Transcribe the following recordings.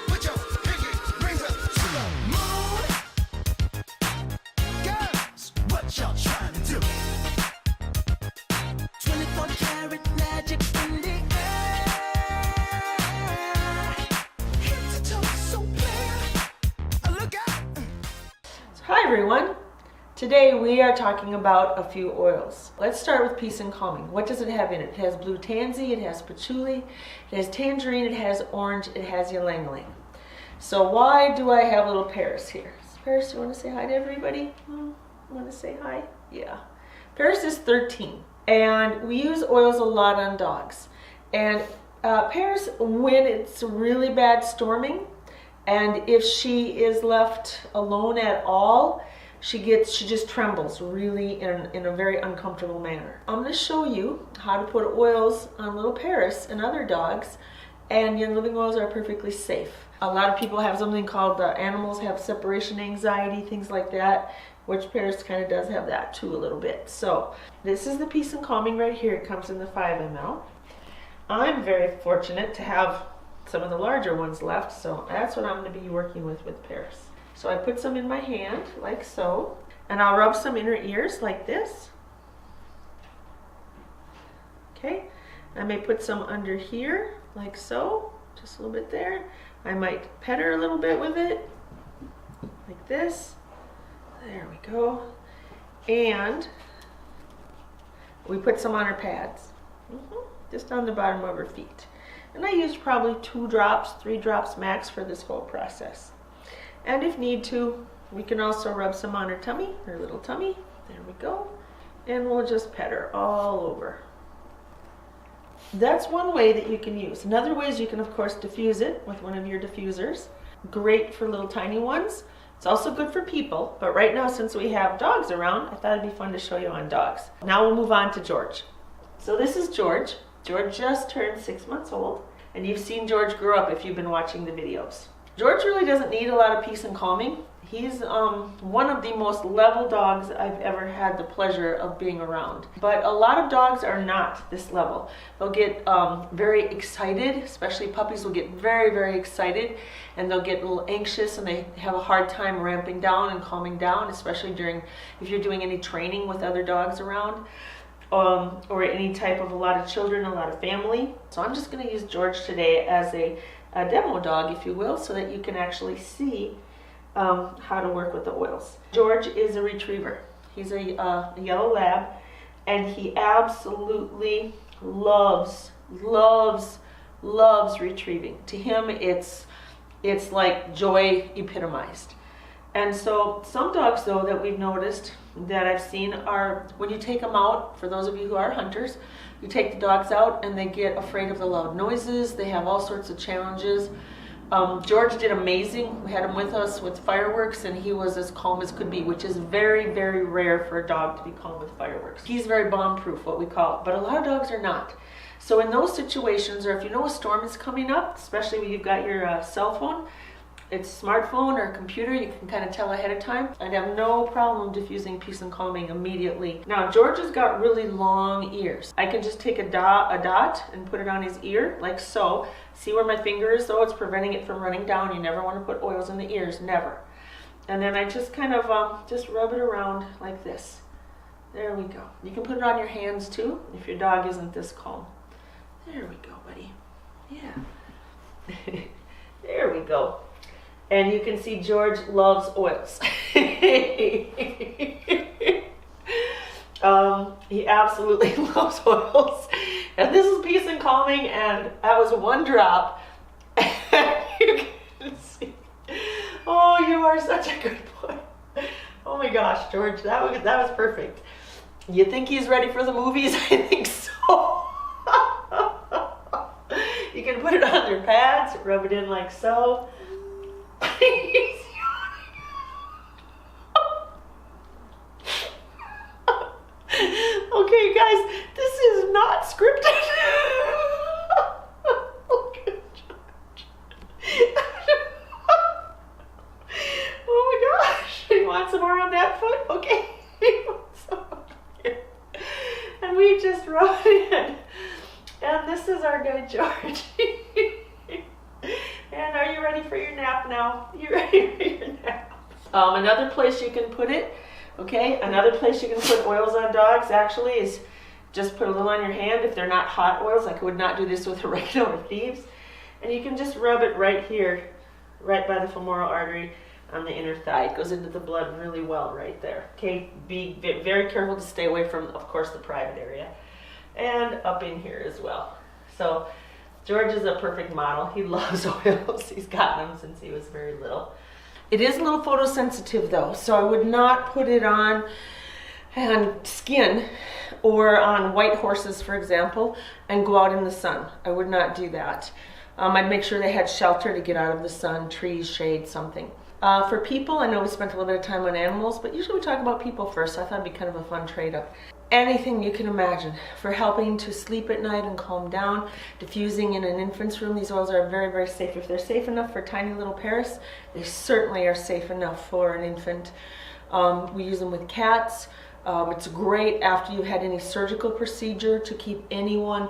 Put your pinky rings up to the moon. Girls, what y'all trying to do? 24 karat magic in the air. Head to toe so clear. Look out. Hi everyone. Today we are talking about a few oils. Let's start with Peace and Calming. What does it have in it? It has blue tansy, it has patchouli, it has tangerine, it has orange, it has ylang ylang. So why do I have little Paris here? Paris, you want to say hi to everybody? Want to say hi? Yeah. Paris is 13 and we use oils a lot on dogs. And Paris, when it's really bad storming and if she is left alone at all, she just trembles really in a very uncomfortable manner. I'm going to show you how to put oils on little Paris and other dogs, and Young Living oils are perfectly safe. A lot of people have something called animals have separation anxiety, things like that, which Paris kind of does have that too a little bit. So this is the Peace and Calming right here. It comes in the 5 ml. I'm very fortunate to have some of the larger ones left, so that's what I'm going to be working with Paris. So I put some in my hand, like so, and I'll rub some in her ears like this. Okay, I may put some under here, like so, just a little bit there. I might pet her a little bit with it, like this. There we go. And we put some on her pads, just on the bottom of her feet. And I used probably 2 drops, 3 drops max for this whole process. And if need to, we can also rub some on her tummy, her little tummy. There we go. And we'll just pet her all over. That's one way that you can use. Another way is you can, of course, diffuse it with one of your diffusers. Great for little tiny ones. It's also good for people. But right now, since we have dogs around, I thought it'd be fun to show you on dogs. Now we'll move on to George. So this is George. George just turned 6 months old. And you've seen George grow up if you've been watching the videos. George really doesn't need a lot of peace and calming. He's one of the most level dogs I've ever had the pleasure of being around. But a lot of dogs are not this level. They'll get very excited, especially puppies will get very, very excited, and they'll get a little anxious and they have a hard time ramping down and calming down, especially if you're doing any training with other dogs around. Or any type of a lot of children, a lot of family. So I'm just going to use George today as a demo dog, if you will, so that you can actually see how to work with the oils. George is a retriever. He's a yellow lab, and he absolutely loves retrieving. To him, it's like joy epitomized. And so some dogs, though, that we've noticed that I've seen are when you take them out, for those of you who are hunters, you take the dogs out and they get afraid of the loud noises. They have all sorts of challenges. George did amazing. We had him with us with fireworks and he was as calm as could be, which is very, very rare for a dog to be calm with fireworks. He's very bomb-proof, what we call it, but a lot of dogs are not. So in those situations, or if you know a storm is coming up, especially when you've got your cell phone, it's smartphone or computer, you can kind of tell ahead of time. I'd have no problem diffusing Peace and Calming immediately. Now, George has got really long ears. I can just take a dot and put it on his ear, like so. See where my finger is, though? It's preventing it from running down. You never want to put oils in the ears, never. And then I just kind of just rub it around like this. There we go. You can put it on your hands, too, if your dog isn't this calm. There we go, buddy. Yeah. There we go. And you can see George loves oils. He absolutely loves oils. And this is Peace and Calming, and that was 1 drop. You can see. Oh, you are such a good boy. Oh my gosh, George, that was perfect. You think he's ready for the movies? I think so. You can put it on your pads, rub it in like so. Okay, guys, this is not scripted. Look at George. Oh my gosh, you want some more on that foot? Okay. And we just rub it in. And this is our guy George. ready for your nap now. You're ready for your nap. Another place you can put it, okay, another place you can put oils on dogs actually is just put a little on your hand. If they're not hot oils, like I would not do this with oregano or Thieves. And you can just rub it right here, right by the femoral artery on the inner thigh. It goes into the blood really well right there. Okay, be very careful to stay away from, of course, the private area. And up in here as well. So George is a perfect model. He loves oils. He's gotten them since he was very little. It is a little photosensitive though, so I would not put it on skin or on white horses, for example, and go out in the sun. I would not do that. I'd make sure they had shelter to get out of the sun, trees, shade, something. For people, I know we spent a little bit of time on animals, but usually we talk about people first, so I thought it'd be kind of a fun trade-up. Anything you can imagine for helping to sleep at night and calm down, diffusing in an infant's room. These oils are very, very safe. If they're safe enough for tiny little Paris, they certainly are safe enough for an infant. We use them with cats. It's great after you've had any surgical procedure to keep anyone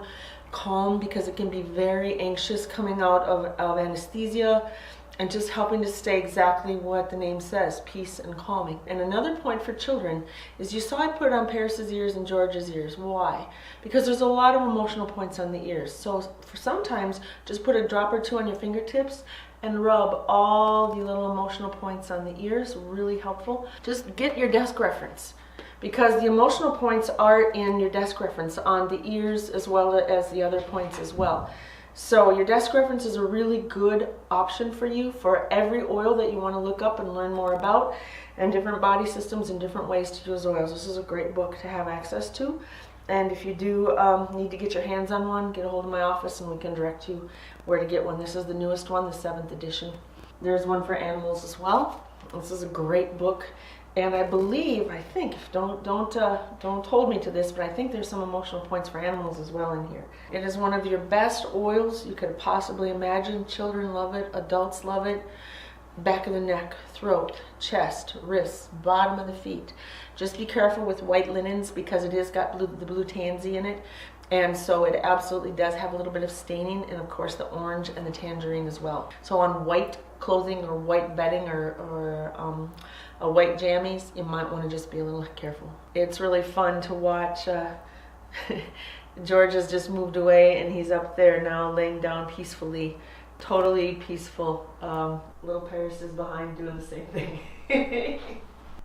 calm, because it can be very anxious coming out of anesthesia, and just helping to stay exactly what the name says, peace and calming. And another point for children is, you saw I put it on Paris's ears and George's ears. Why? Because there's a lot of emotional points on the ears. So for sometimes, just put a drop or two on your fingertips and rub all the little emotional points on the ears. Really helpful. Just get your desk reference, because the emotional points are in your desk reference on the ears as well as the other points as well. So your desk reference is a really good option for you for every oil that you want to look up and learn more about, and different body systems and different ways to use oils. This is a great book to have access to. And if you do need to get your hands on one, get a hold of my office and we can direct you where to get one. This is the newest one, the 7th edition. There's one for animals as well. This is a great book. And I think, don't hold me to this, but I think there's some emotional points for animals as well in here. It is one of your best oils you could possibly imagine. Children love it, adults love it. Back of the neck, throat, chest, wrists, bottom of the feet. Just be careful with white linens, because it has got the blue tansy in it. And so it absolutely does have a little bit of staining, and of course the orange and the tangerine as well. So on white clothing or white bedding or white jammies, you might want to just be a little careful. It's really fun to watch. George has just moved away and he's up there now laying down peacefully, totally peaceful. Little Paris is behind doing the same thing.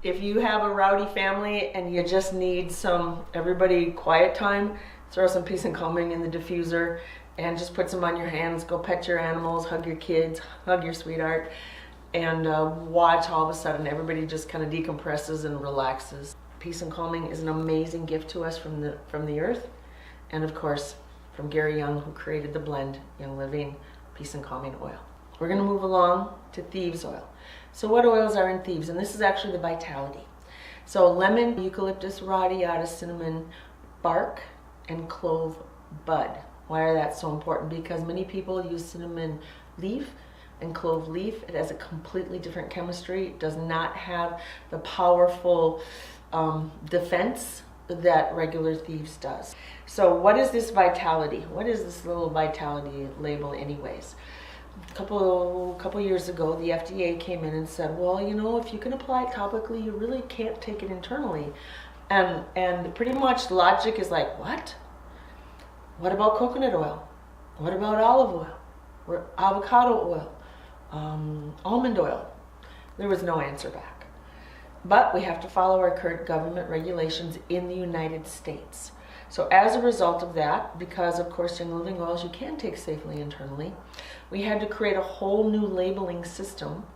If you have a rowdy family and you just need some everybody quiet time, throw some peace and calming in the diffuser and just put some on your hands. Go pet your animals, hug your kids, hug your sweetheart, and watch all of a sudden everybody just kind of decompresses and relaxes. Peace and calming is an amazing gift to us from the earth, and of course from Gary Young, who created the blend Young Living Peace and Calming Oil. We're going to move along to Thieves oil. So what oils are in Thieves? And this is actually the Vitality. So lemon, eucalyptus radiata, cinnamon bark, and clove bud. Why are that so important? Because many people use cinnamon leaf and clove leaf. It has a completely different chemistry. It does not have the powerful defense that regular Thieves does. So what is this Vitality? What is this little Vitality label anyways? A couple years ago, the FDA came in and said, well, you know, if you can apply it topically, you really can't take it internally. And pretty much logic is like, what? What about coconut oil? What about olive oil? Or avocado oil? Almond oil? There was no answer back. But we have to follow our current government regulations in the United States. So as a result of that, because of course Young Living oils you can take safely internally, we had to create a whole new labeling system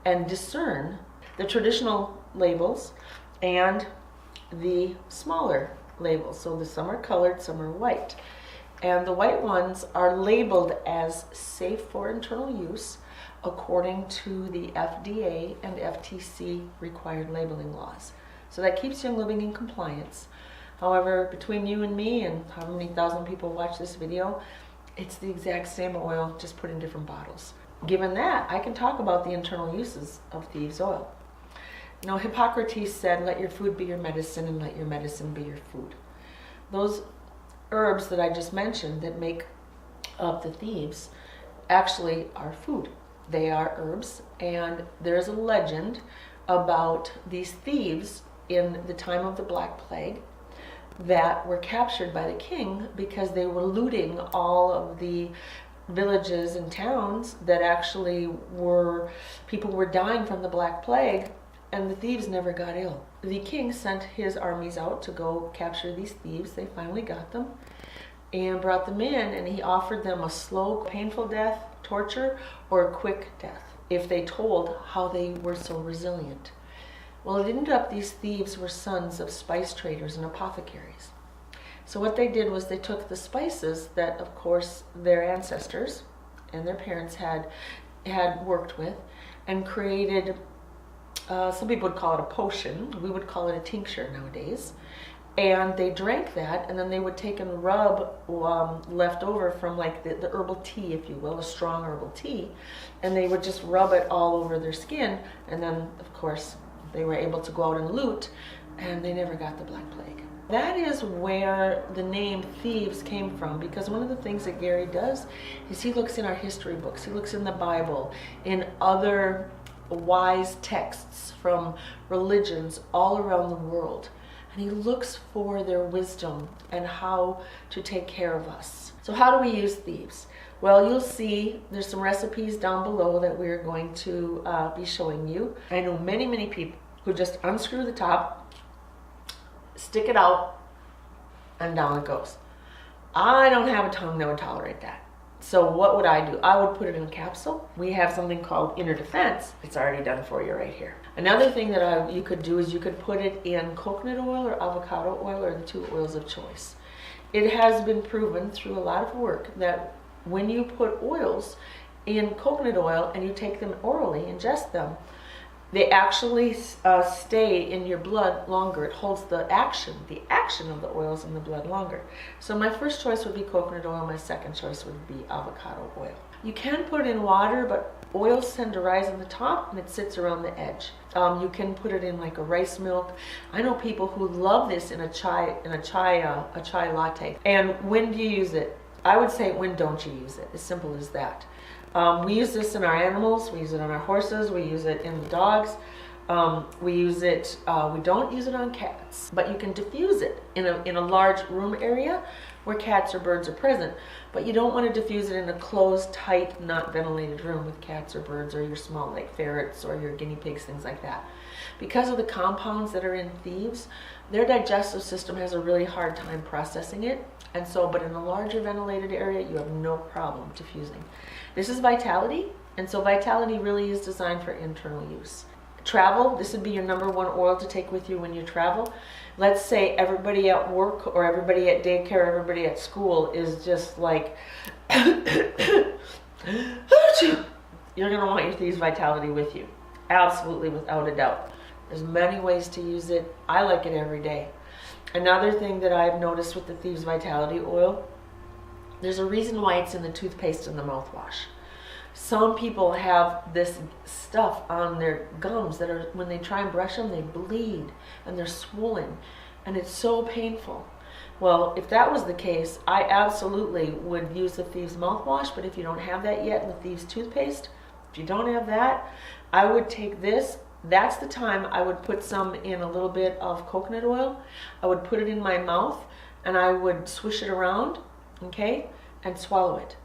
and discern the traditional labels and the smaller labels. So some are colored, some are white. And the white ones are labeled as safe for internal use according to the FDA and FTC required labeling laws. So that keeps Young Living in compliance. However, between you and me and how many thousand people watch this video, it's the exact same oil, just put in different bottles. Given that, I can talk about the internal uses of Thieves oil. You know, Hippocrates said, let your food be your medicine and let your medicine be your food. Those herbs that I just mentioned that make up the Thieves actually are food. They are herbs, and there's a legend about these thieves in the time of the Black Plague that were captured by the king because they were looting all of the villages and towns that actually were, people were dying from the Black Plague, and the thieves never got ill. The king sent his armies out to go capture these thieves. They finally got them and brought them in, and he offered them a slow, painful death, torture, or a quick death if they told how they were so resilient. Well, it ended up these thieves were sons of spice traders and apothecaries. So what they did was they took the spices that, of course, their ancestors and their parents had worked with and created, some people would call it a potion, we would call it a tincture nowadays. And they drank that, and then they would take and rub left over from like the herbal tea, if you will, a strong herbal tea, and they would just rub it all over their skin, and then, of course, they were able to go out and loot, and they never got the Black Plague. That is where the name Thieves came from, because one of the things that Gary does is he looks in our history books, he looks in the Bible, in other wise texts from religions all around the world, and he looks for their wisdom and how to take care of us. So how do we use thieves? Well, you'll see there's some recipes down below that we're going to be showing you. I know many people who just unscrew the top, stick it out, and down it goes. I don't have a tongue that would tolerate that. So what would I do? I would put it in a capsule. We have something called Inner Defense. It's already done for you right here. Another thing that you could do is you could put it in coconut oil or avocado oil, or the two oils of choice. It has been proven through a lot of work that when you put oils in coconut oil and you take them orally, ingest them, they actually stay in your blood longer. It holds the action of the oils in the blood longer. So my first choice would be coconut oil. My second choice would be avocado oil. You can put it in water, but oils tend to rise on the top and it sits around the edge. You can put it in like a rice milk. I know people who love this in a chai latte. And when do you use it? I would say, when don't you use it? As simple as that. We use this in our animals, we use it on our horses, we use it in the dogs, we use it, we don't use it on cats, but you can diffuse it in a large room area where cats or birds are present, but you don't want to diffuse it in a closed, tight, not ventilated room with cats or birds or your small, like ferrets or your guinea pigs, things like that. Because of the compounds that are in thieves, their digestive system has a really hard time processing it, and so, but in a larger ventilated area, you have no problem diffusing. This is Vitality, and so Vitality really is designed for internal use. Travel, this would be your number one oil to take with you when you travel. Let's say everybody at work or everybody at daycare, everybody at school is just like, you're gonna want your Thieves Vitality with you. Absolutely, without a doubt. There's many ways to use it. I like it every day. Another thing that I've noticed with the Thieves Vitality oil, there's a reason why it's in the toothpaste and the mouthwash. Some people have this stuff on their gums that are, when they try and brush them, they bleed and they're swollen and it's so painful. Well, if that was the case, I absolutely would use the Thieves mouthwash, but if you don't have that yet, and the Thieves toothpaste, if you don't have that, I would take this. That's the time I would put some in a little bit of coconut oil. I would put it in my mouth and I would swish it around, okay, and swallow it.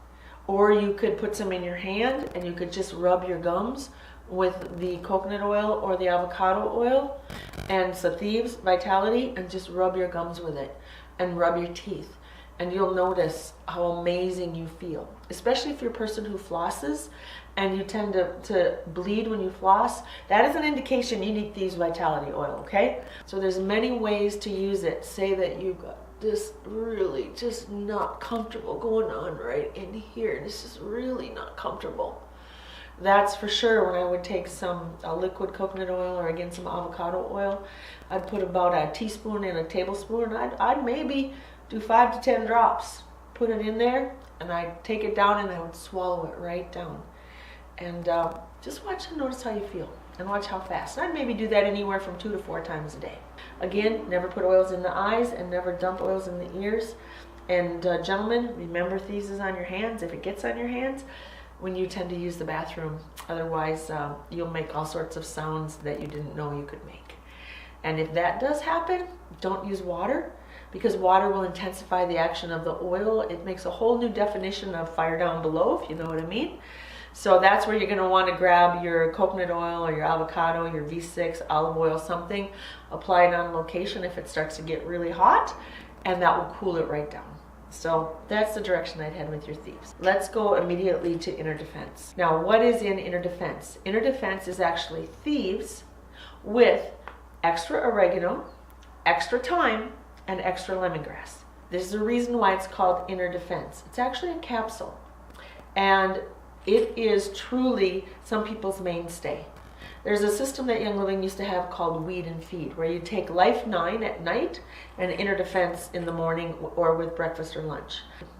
Or you could put some in your hand and you could just rub your gums with the coconut oil or the avocado oil and some Thieves Vitality and just rub your gums with it and rub your teeth. And you'll notice how amazing you feel, especially if you're a person who flosses and you tend to bleed when you floss. That is an indication you need Thieves Vitality oil, okay? So there's many ways to use it. Say that you've got this really just not comfortable going on right in here. This is really not comfortable. That's for sure when I would take some liquid coconut oil or again some avocado oil. I'd put about a teaspoon in a tablespoon. I'd maybe do 5 to 10 drops. Put it in there and I'd take it down and I would swallow it right down. And just watch and notice how you feel and watch how fast. I'd maybe do that anywhere from 2 to 4 times a day. Again, never put oils in the eyes and never dump oils in the ears. And gentlemen, remember Thieves is on your hands. If it gets on your hands, when you tend to use the bathroom. Otherwise, you'll make all sorts of sounds that you didn't know you could make. And if that does happen, don't use water, because water will intensify the action of the oil. It makes a whole new definition of fire down below, if you know what I mean. So that's where you're going to want to grab your coconut oil or your avocado, your V6, olive oil, something, apply it on location if it starts to get really hot, and that will cool it right down. So that's the direction I'd head with your Thieves. Let's go immediately to inner defense. Now, what is in inner defense? Inner defense is actually Thieves with extra oregano, extra thyme, and extra lemongrass. This is the reason why it's called inner defense. It's actually a capsule, and it is truly some people's mainstay. There's a system that Young Living used to have called Weed and Feed, where you take Life 9 at night and Inner Defense in the morning or with breakfast or lunch.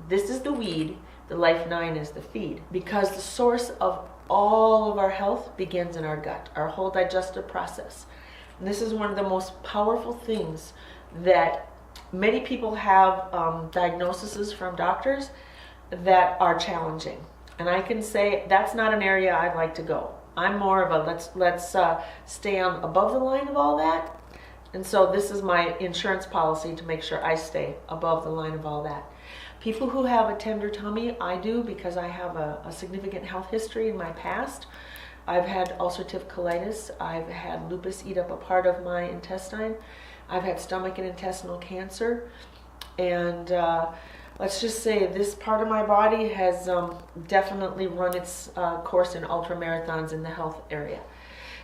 This is the weed, the Life 9 is the feed, because the source of all of our health begins in our gut, our whole digestive process. And this is one of the most powerful things that many people have diagnoses from doctors that are challenging. And I can say that's not an area I'd like to go. I'm more of a let's stay on above the line of all that. And so this is my insurance policy to make sure I stay above the line of all that. People who have a tender tummy, I do, because I have a significant health history in my past. I've had ulcerative colitis. I've had lupus eat up a part of my intestine. I've had stomach and intestinal cancer. And let's just say this part of my body has definitely run its course in ultra marathons in the health area.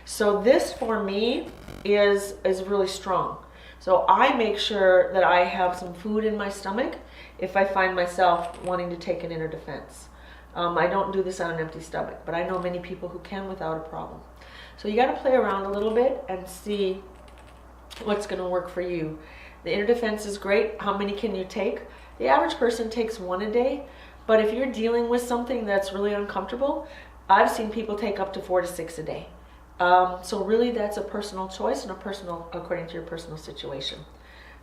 So this for me is really strong. So I make sure that I have some food in my stomach if I find myself wanting to take an inner defense. I don't do this on an empty stomach, but I know many people who can without a problem. So you got to play around a little bit and see what's going to work for you. The inner defense is great. How many can you take? The average person takes 1 a day, but if you're dealing with something that's really uncomfortable, I've seen people take up to 4 to 6 a day. So really that's a personal choice and according to your personal situation.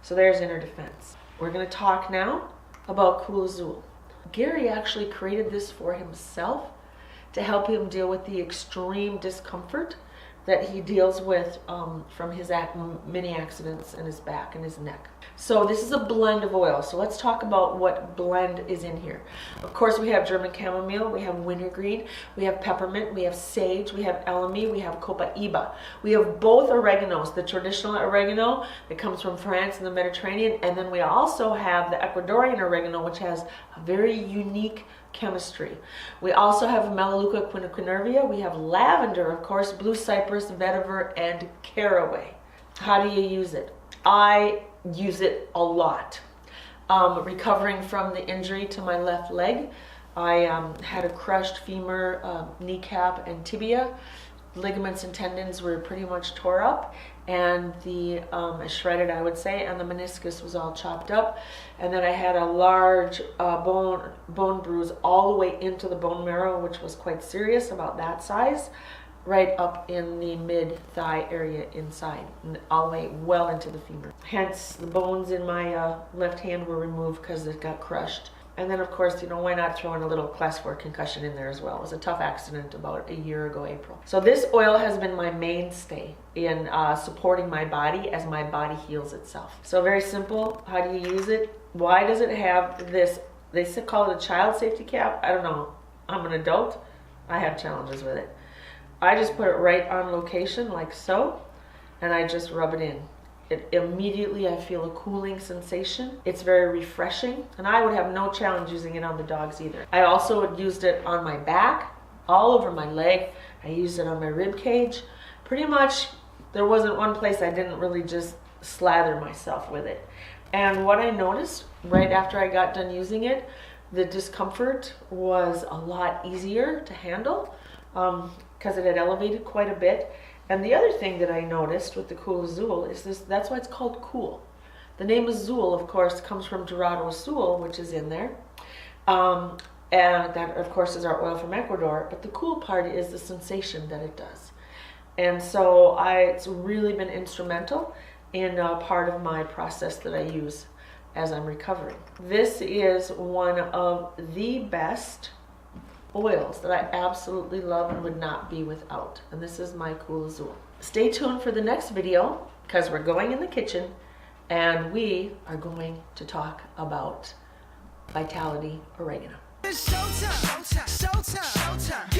So there's inner defense. We're going to talk now about Cool Azul. Gary actually created this for himself to help him deal with the extreme discomfort that he deals with from his many accidents in his back and his neck. So this is a blend of oils. So let's talk about what blend is in here. Of course, we have German chamomile, we have wintergreen, we have peppermint, we have sage, we have elemi, we have copaiba. We have both oreganos, the traditional oregano that comes from France and the Mediterranean, and then we also have the Ecuadorian oregano, which has a very unique chemistry. We also have Melaleuca quiniquenervia, we have lavender, of course, blue cypress, vetiver, and caraway. How do you use it? I use it a lot. Recovering from the injury to my left leg, I had a crushed femur, kneecap, and tibia. Ligaments and tendons were pretty much tore up, and the shredded, I would say, and the meniscus was all chopped up. And then I had a large bone bruise all the way into the bone marrow, which was quite serious, about that size, right up in the mid-thigh area inside, and all the way well into the femur. Hence, the bones in my left hand were removed because it got crushed. And then, of course, why not throw in a little class 4 concussion in there as well? It was a tough accident about a year ago, April. So this oil has been my mainstay in supporting my body as my body heals itself. So very simple. How do you use it? Why does it have this? They call it a child safety cap. I don't know. I'm an adult. I have challenges with it. I just put it right on location like so, and I just rub it in. Immediately I feel a cooling sensation. It's very refreshing, and I would have no challenge using it on the dogs either. I also used it on my back, all over my leg. I used it on my rib cage. Pretty much there wasn't one place I didn't really just slather myself with it. And what I noticed right after I got done using it, the discomfort was a lot easier to handle because it had elevated quite a bit. And the other thing that I noticed with the Cool Azul is that's why it's called Cool. The name Azul, of course, comes from Dorado Azul, which is in there. And that, of course, is our oil from Ecuador. But the cool part is the sensation that it does. And so it's really been instrumental in part of my process that I use as I'm recovering. This is one of the best oils that I absolutely love and would not be without. And this is my Cool Azul. Stay tuned for the next video because we're going in the kitchen and we are going to talk about Vitality Oregano. It's showtime, showtime, showtime, showtime.